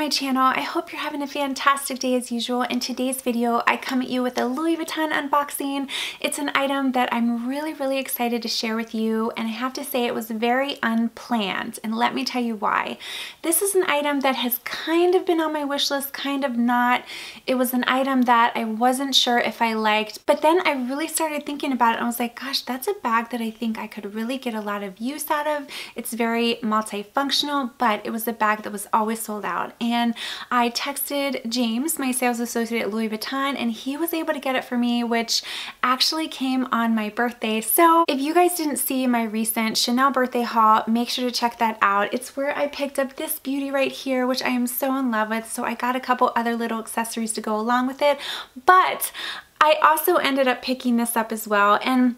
my channel. I hope you're having a fantastic day as usual. In today's video, I come at you with a Louis Vuitton unboxing. It's an item that I'm really excited to share with you, and I have to say it was very unplanned, and let me tell you why. This is an item that has kind of been on my wish list, kind of not. It was an item that I wasn't sure if I liked, but then I really started thinking about it and I was like, gosh, that's a bag that I think I could really get a lot of use out of. It's very multifunctional, but it was a bag that was always sold out. And I texted James, my sales associate at Louis Vuitton, and he was able to get it for me, which actually came on my birthday. So if you guys didn't see my recent Chanel birthday haul, make sure to check that out. It's where I picked up this beauty right here, which I am so in love with. So I got a couple other little accessories to go along with it, but I also ended up picking this up as well. And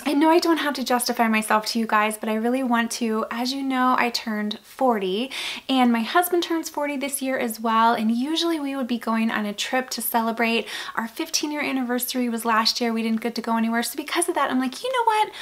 I know I don't have to justify myself to you guys, but I really want to. As you know, I turned 40 and my husband turns 40 this year as well, and usually we would be going on a trip to celebrate. Our 15-year anniversary was last year. We didn't get to go anywhere, so because of that, I'm like, you know what?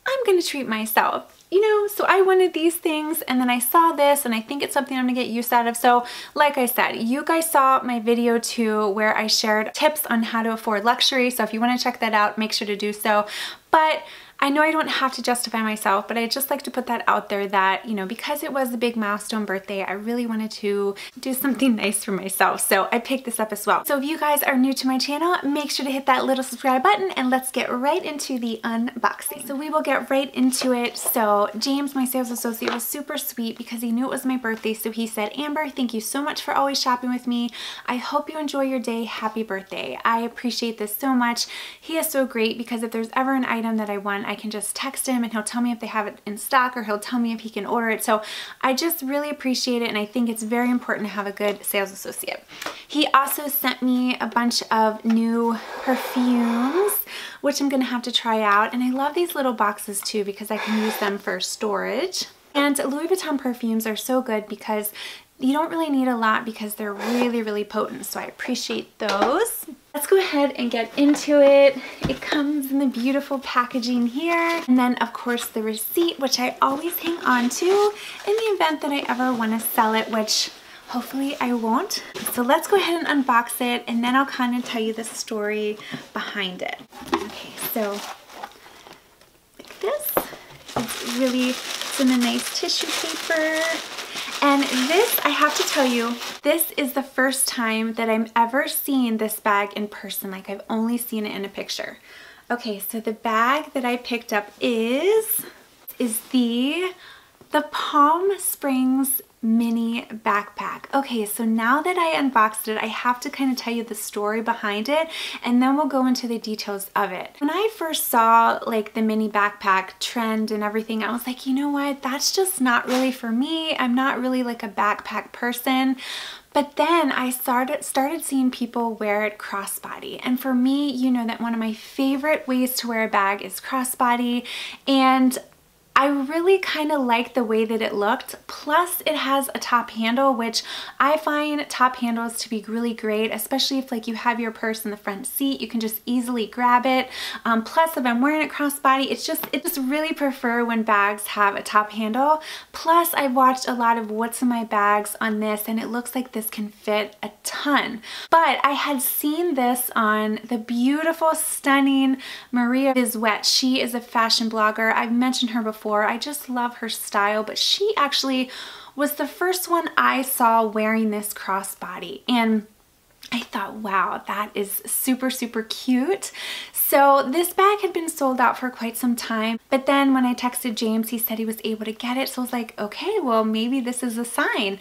I'm gonna treat myself. You know, so I wanted these things, and then I saw this and I think it's something I'm gonna get use out of. So like I said, you guys saw my video too where I shared tips on how to afford luxury. So if you want to check that out, make sure to do so. But I know I don't have to justify myself, but I just like to put that out there that, you know, because it was a big milestone birthday, I really wanted to do something nice for myself. So I picked this up as well. So if you guys are new to my channel, make sure to hit that little subscribe button and let's get right into the unboxing. So we will get right into it. So James, my sales associate, was super sweet because he knew it was my birthday. So he said, Amber, thank you so much for always shopping with me. I hope you enjoy your day. Happy birthday. I appreciate this so much. He is so great because if there's ever an item that I want, I can just text him and he'll tell me if they have it in stock, or he'll tell me if he can order it. So I just really appreciate it, and I think it's very important to have a good sales associate. He also sent me a bunch of new perfumes, which I'm gonna have to try out, and I love these little boxes too because I can use them for storage. And Louis Vuitton perfumes are so good because you don't really need a lot because they're really potent, so I appreciate those. Let's go ahead and get into it. It comes in the beautiful packaging here, and then of course the receipt, which I always hang on to in the event that I ever want to sell it, which hopefully I won't. So let's go ahead and unbox it, and then I'll kind of tell you the story behind it. Okay, so like this. It's really in a nice tissue paper. And this, I have to tell you, this is the first time that I'm ever seeing this bag in person. Like, I've only seen it in a picture. Okay, so the bag that I picked up is the Palm Springs mini backpack. Okay, so now that I unboxed it, I have to kind of tell you the story behind it, and then we'll go into the details of it. When I first saw like the mini backpack trend and everything, I was like, you know what, that's just not really for me. I'm not really like a backpack person. But then I started seeing people wear it crossbody. And for me, you know that one of my favorite ways to wear a bag is crossbody, and I really kind of like the way that it looked. Plus it has a top handle, which I find top handles to be really great, especially if like you have your purse in the front seat, you can just easily grab it. Plus if I'm wearing it crossbody, it just really prefer when bags have a top handle. Plus I've watched a lot of what's in my bags on this, and it looks like this can fit a ton. But I had seen this on the beautiful, stunning Maria Vizuet. She is a fashion blogger. I've mentioned her before. I just love her style, but she actually was the first one I saw wearing this crossbody, and I thought, wow, that is super cute. So this bag had been sold out for quite some time, but then when I texted James, he said he was able to get it, so I was like, okay, well maybe this is a sign.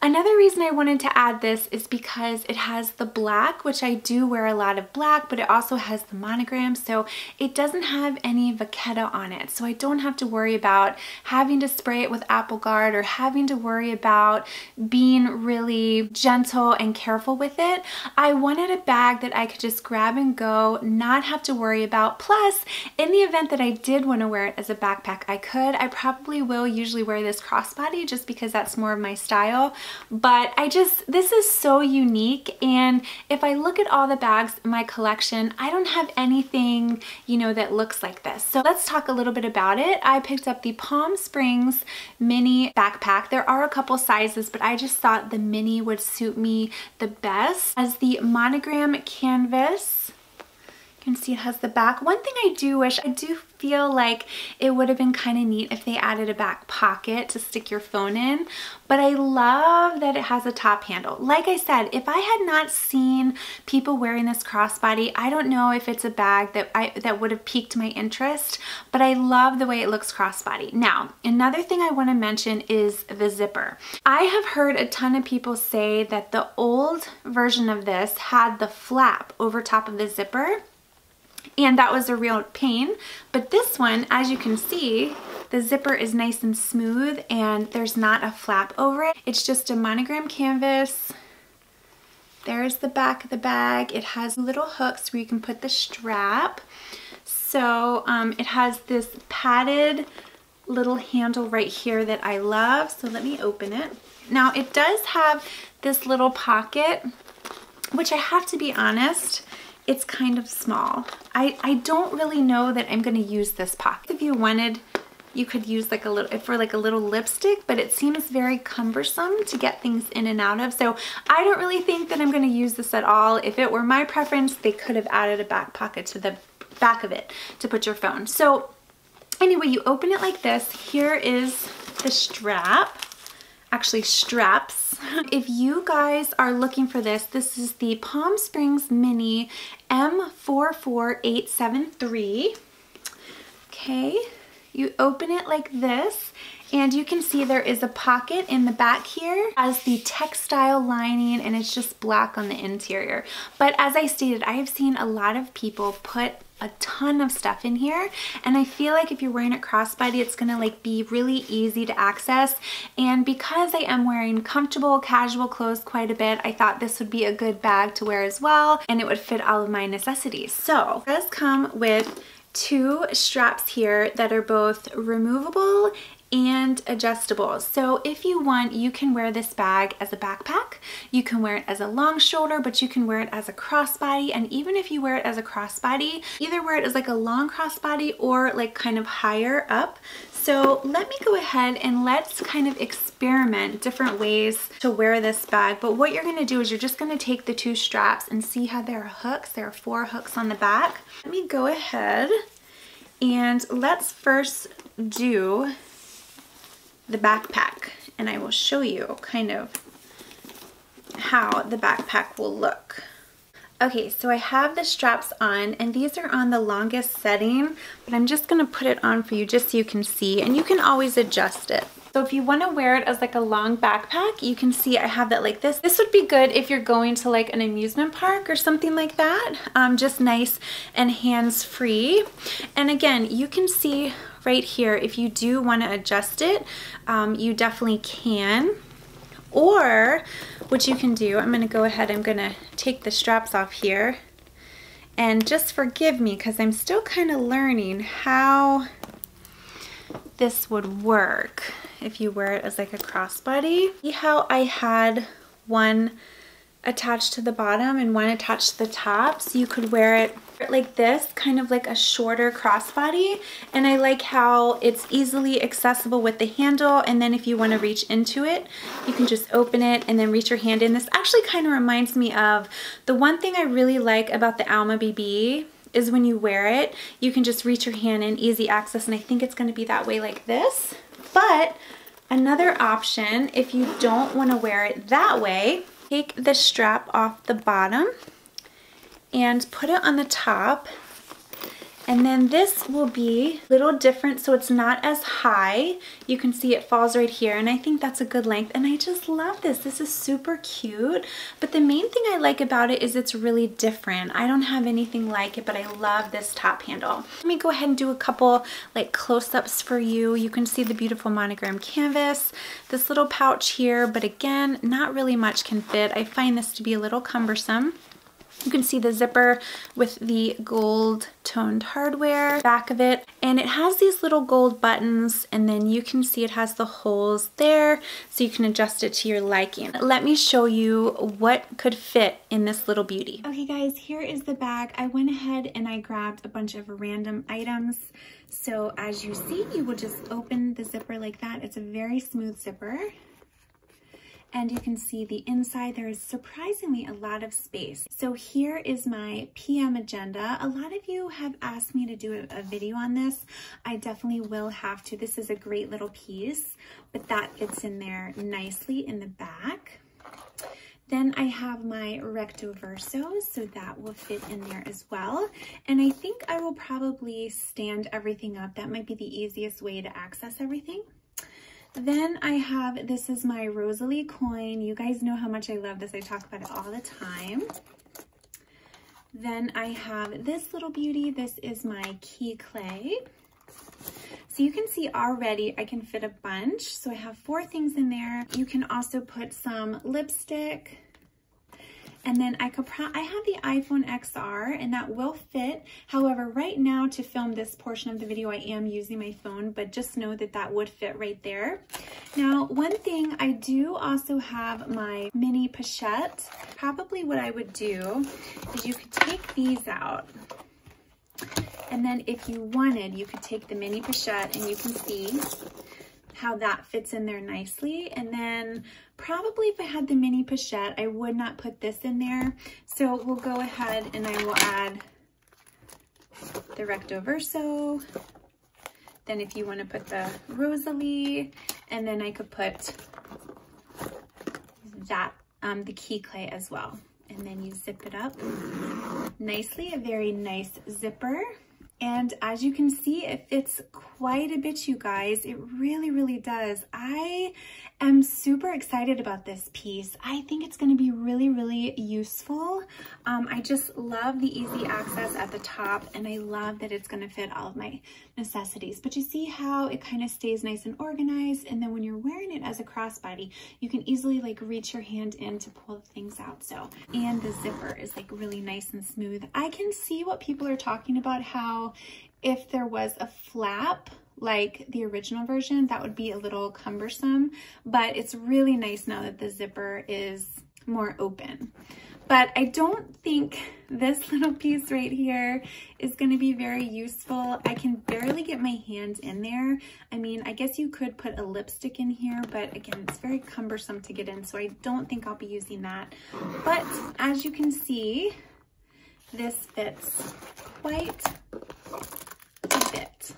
Another reason I wanted to add this is because it has the black, which I do wear a lot of black, but it also has the monogram, so it doesn't have any vachetta on it. So I don't have to worry about having to spray it with Apple Guard or having to worry about being really gentle and careful with it. I wanted a bag that I could just grab and go, not have to worry about. Plus, in the event that I did want to wear it as a backpack, I could. I probably will usually wear this crossbody just because that's more of my style. but this is so unique, and if I look at all the bags in my collection, I don't have anything, you know, that looks like this. So let's talk a little bit about it. I picked up the Palm Springs mini backpack. There are a couple sizes, but I just thought the mini would suit me the best. As the monogram canvas, you can see it has the back. One thing I do wish, I do feel like it would have been kind of neat if they added a back pocket to stick your phone in, but I love that it has a top handle. Like I said, if I had not seen people wearing this crossbody, I don't know if it's a bag that would have piqued my interest, but I love the way it looks crossbody. Now, another thing I want to mention is the zipper. I have heard a ton of people say that the old version of this had the flap over top of the zipper, and that was a real pain. But this one, as you can see, the zipper is nice and smooth and there's not a flap over it. It's just a monogram canvas. There's the back of the bag. It has little hooks where you can put the strap. So it has this padded little handle right here that I love. So let me open it. Now it does have this little pocket, which I have to be honest, it's kind of small. I don't really know that I'm going to use this pocket. If you wanted, you could use like a little lipstick, but it seems very cumbersome to get things in and out of. So I don't really think that I'm going to use this at all. If it were my preference, they could have added a back pocket to the back of it to put your phone. So anyway, you open it like this. Here is the strap. Actually, straps. If you guys are looking for this, this is the Palm Springs Mini M44873. Okay, you open it like this, and you can see there is a pocket in the back here as the textile lining, and it's just black on the interior. But as I stated, I have seen a lot of people put a ton of stuff in here, and I feel like if you're wearing it crossbody, it's gonna like be really easy to access. And because I am wearing comfortable casual clothes quite a bit, I thought this would be a good bag to wear as well, and it would fit all of my necessities. So it does come with two straps here that are both removable and adjustable. So if you want, you can wear this bag as a backpack, you can wear it as a long shoulder, but you can wear it as a crossbody. And even if you wear it as a crossbody, either wear it as like a long crossbody or like kind of higher up. So let me go ahead and let's kind of experiment different ways to wear this bag. But what you're gonna do is you're just gonna take the two straps and see how there are hooks. There are 4 hooks on the back. Let me go ahead and let's first do the backpack, and I will show you kind of how the backpack will look. Okay, so I have the straps on, and these are on the longest setting, but I'm just gonna put it on for you just so you can see, and you can always adjust it. So if you want to wear it as like a long backpack, you can see I have that like this. This would be good if you're going to like an amusement park or something like that. Just nice and hands-free. And again, you can see right here, if you do want to adjust it, you definitely can. Or what you can do, I'm going to go ahead, I'm going to take the straps off here. And just forgive me because I'm still kind of learning how this would work if you wear it as like a crossbody. See how I had one attached to the bottom and one attached to the top? So you could wear it like this, kind of like a shorter crossbody. And I like how it's easily accessible with the handle, and then if you want to reach into it, you can just open it and then reach your hand in. This actually kind of reminds me of the one thing I really like about the Alma BB is when you wear it, you can just reach your hand in, easy access, and I think it's going to be that way like this. But another option, if you don't want to wear it that way, take the strap off the bottom and put it on the top, and then this will be a little different, so it's not as high. You can see it falls right here, and I think that's a good length, and I just love this. This is super cute, but the main thing I like about it is it's really different. I don't have anything like it, but I love this top handle. Let me go ahead and do a couple like close-ups for you. You can see the beautiful monogram canvas, this little pouch here, but again, not really much can fit. I find this to be a little cumbersome. You can see the zipper with the gold toned hardware back of it, and it has these little gold buttons, and then you can see it has the holes there so you can adjust it to your liking. Let me show you what could fit in this little beauty. Okay guys, here is the bag. I went ahead and I grabbed a bunch of random items. So as you see, you will just open the zipper like that. It's a very smooth zipper. And you can see the inside, there is surprisingly a lot of space. So here is my PM agenda. A lot of you have asked me to do a video on this. I definitely will have to. This is a great little piece, but that fits in there nicely in the back. Then I have my recto verso, so that will fit in there as well. And I think I will probably stand everything up. That might be the easiest way to access everything. Then I have, this is my Rosalie coin. You guys know how much I love this. I talk about it all the time. Then I have this little beauty. This is my key clay. So you can see already I can fit a bunch. So I have 4 things in there. You can also put some lipstick. And then I have the iPhone XR, and that will fit. However, right now to film this portion of the video, I am using my phone, but just know that that would fit right there. Now, one thing, I do also have my mini pochette. Probably what I would do is you could take these out. And then if you wanted, you could take the mini pochette, and you can see how that fits in there nicely. And then probably if I had the mini pochette, I would not put this in there. So we'll go ahead and I will add the recto verso. Then if you want to put the Rosalie, and then I could put that, the key clay as well. And then you zip it up nicely, a very nice zipper. And as you can see, it fits quite a bit, you guys. It really, really does. I am super excited about this piece. I think it's gonna be really, really useful. I just love the easy access at the top, and I love that it's gonna fit all of my necessities. But you see how it kind of stays nice and organized, and then when you're wearing it as a crossbody, you can easily like reach your hand in to pull things out. So, and the zipper is like really nice and smooth. I can see what people are talking about, how if there was a flap like the original version, that would be a little cumbersome, but it's really nice now that the zipper is more open. But I don't think this little piece right here is going to be very useful. I can barely get my hand in there. I mean, I guess you could put a lipstick in here, but again, it's very cumbersome to get in, so I don't think I'll be using that. But as you can see, this fits quite a bit.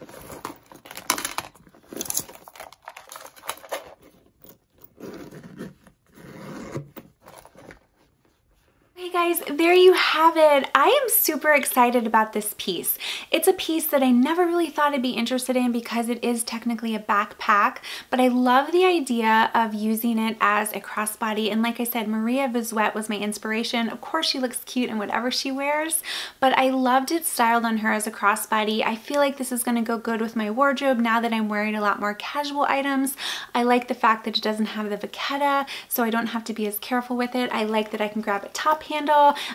Hey guys, there you have it. I am super excited about this piece. It's a piece that I never really thought I'd be interested in because it is technically a backpack, but I love the idea of using it as a crossbody. And like I said, Maria Vizuet was my inspiration. Of course, she looks cute in whatever she wears, but I loved it styled on her as a crossbody. I feel like this is going to go good with my wardrobe now that I'm wearing a lot more casual items. I like the fact that it doesn't have the vachetta, so I don't have to be as careful with it. I like that I can grab a top handle.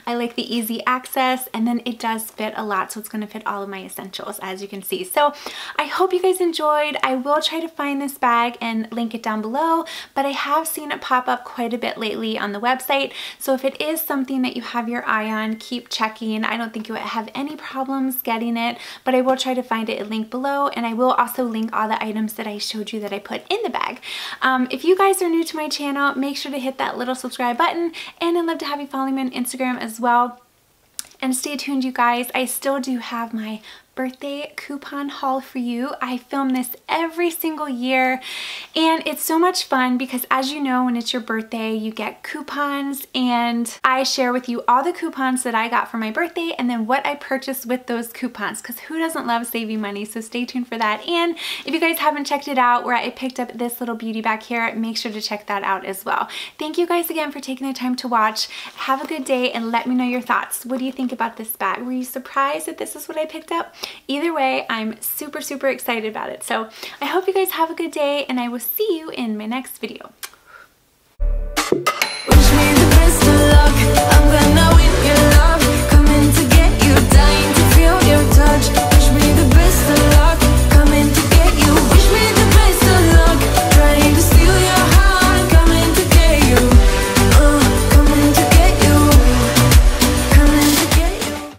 I like the easy access, and then it does fit a lot, so it's going to fit all of my essentials, as you can see. So I hope you guys enjoyed. I will try to find this bag and link it down below, but I have seen it pop up quite a bit lately on the website, so if it is something that you have your eye on, keep checking. I don't think you would have any problems getting it, but I will try to find it and link below, and I will also link all the items that I showed you that I put in the bag. If you guys are new to my channel, make sure to hit that little subscribe button, and I'd love to have you follow me on Instagram as well. And stay tuned, you guys. I still do have my birthday coupon haul for you. I film this every single year, and it's so much fun because, as you know, when it's your birthday, you get coupons, and I share with you all the coupons that I got for my birthday and then what I purchased with those coupons, because who doesn't love saving money? So stay tuned for that. And if you guys haven't checked it out, where I picked up this little beauty back here, make sure to check that out as well. Thank you guys again for taking the time to watch. Have a good day, and let me know your thoughts. What do you think about this bag? Were you surprised that this is what I picked up? Either way, I'm super, super excited about it. So I hope you guys have a good day, and I will see you in my next video. Wish me the best of luck.